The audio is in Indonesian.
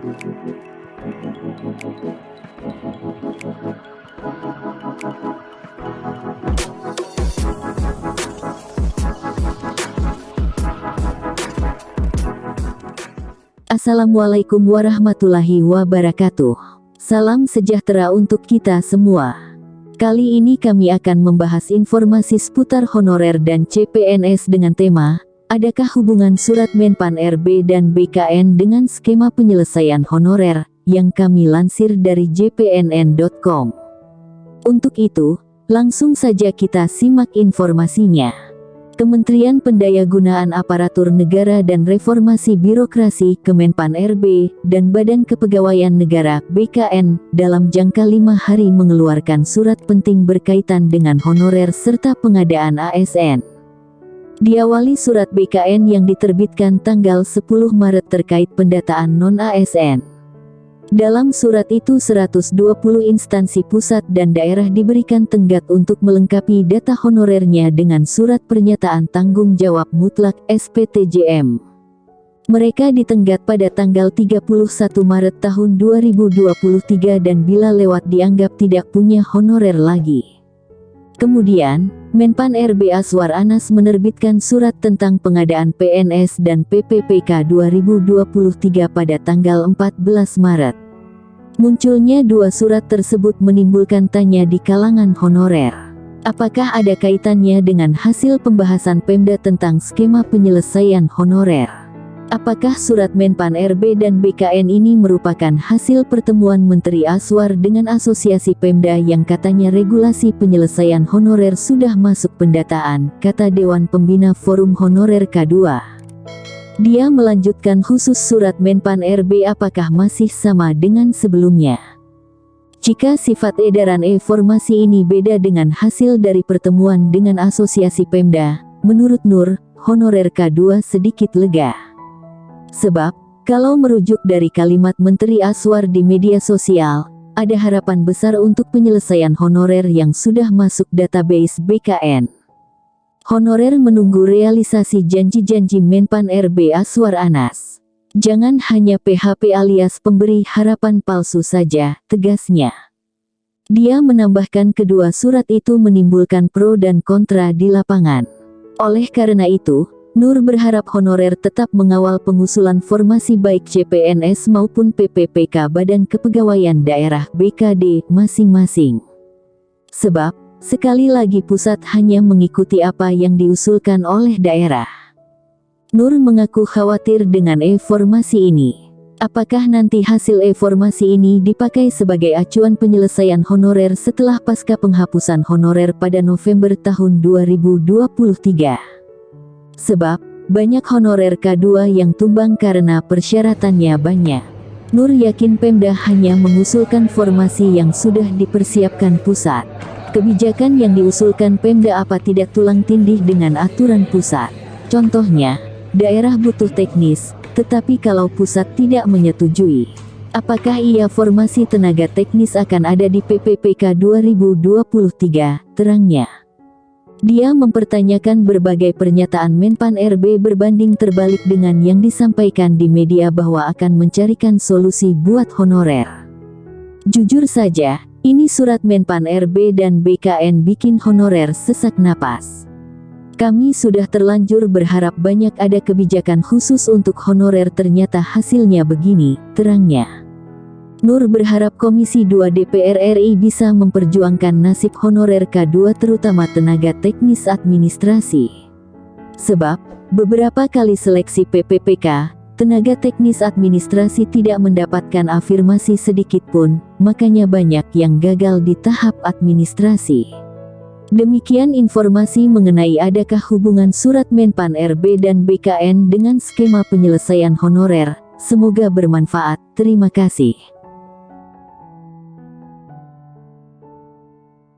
Assalamualaikum warahmatullahi wabarakatuh. Salam sejahtera untuk kita semua. Kali ini kami akan membahas informasi seputar honorer dan CPNS dengan tema, adakah hubungan surat Menpan RB dan BKN dengan skema penyelesaian honorer, yang kami lansir dari jpnn.com. Untuk itu, langsung saja kita simak informasinya. Kementerian Pendayagunaan Aparatur Negara dan Reformasi Birokrasi Kemenpan RB dan Badan Kepegawaian Negara BKN dalam jangka 5 hari mengeluarkan surat penting berkaitan dengan honorer serta pengadaan ASN. Diawali surat BKN yang diterbitkan tanggal 10 Maret terkait pendataan non-ASN. Dalam surat itu 120 instansi pusat dan daerah diberikan tenggat untuk melengkapi data honorernya dengan surat pernyataan tanggung jawab mutlak SPTJM. Mereka ditenggat pada tanggal 31 Maret tahun 2023 dan bila lewat dianggap tidak punya honorer lagi. Kemudian, Menpan RB Aswar Anas menerbitkan surat tentang pengadaan PNS dan PPPK 2023 pada tanggal 14 Maret. Munculnya dua surat tersebut menimbulkan tanya di kalangan honorer. Apakah ada kaitannya dengan hasil pembahasan Pemda tentang skema penyelesaian honorer? Apakah surat Menpan RB dan BKN ini merupakan hasil pertemuan Menteri Aswar dengan Asosiasi Pemda yang katanya regulasi penyelesaian honorer sudah masuk pendataan, kata Dewan Pembina Forum Honorer K2. Dia melanjutkan khusus surat Menpan RB apakah masih sama dengan sebelumnya. Jika sifat edaran informasi ini beda dengan hasil dari pertemuan dengan Asosiasi Pemda, menurut Nur, honorer K2 sedikit lega. Sebab, kalau merujuk dari kalimat Menteri Aswar di media sosial, ada harapan besar untuk penyelesaian honorer yang sudah masuk database BKN. Honorer menunggu realisasi janji-janji Menpan RB Aswar Anas. Jangan hanya PHP alias pemberi harapan palsu saja, tegasnya. Dia menambahkan kedua surat itu menimbulkan pro dan kontra di lapangan. Oleh karena itu, Nur berharap honorer tetap mengawal pengusulan formasi baik CPNS maupun PPPK Badan Kepegawaian Daerah BKD masing-masing. Sebab, sekali lagi pusat hanya mengikuti apa yang diusulkan oleh daerah. Nur mengaku khawatir dengan informasi ini. Apakah nanti hasil informasi ini dipakai sebagai acuan penyelesaian honorer setelah pasca penghapusan honorer pada November tahun 2023? Sebab, banyak honorer K2 yang tumbang karena persyaratannya banyak. Nur yakin Pemda hanya mengusulkan formasi yang sudah dipersiapkan pusat. Kebijakan yang diusulkan Pemda apa tidak tulang tindih dengan aturan pusat. Contohnya, daerah butuh teknis, tetapi kalau pusat tidak menyetujui, apakah ia formasi tenaga teknis akan ada di PPPK 2023, terangnya. Dia mempertanyakan berbagai pernyataan Menpan RB berbanding terbalik dengan yang disampaikan di media bahwa akan mencarikan solusi buat honorer. Jujur saja, ini surat Menpan RB dan BKN bikin honorer sesak napas. Kami sudah terlanjur berharap banyak ada kebijakan khusus untuk honorer ternyata hasilnya begini, terangnya. Nur berharap Komisi 2 DPR RI bisa memperjuangkan nasib honorer K2 terutama tenaga teknis administrasi. Sebab, beberapa kali seleksi PPPK, tenaga teknis administrasi tidak mendapatkan afirmasi sedikit pun, makanya banyak yang gagal di tahap administrasi. Demikian informasi mengenai adakah hubungan surat Menpan RB dan BKN dengan skema penyelesaian honorer. Semoga bermanfaat. Terima kasih.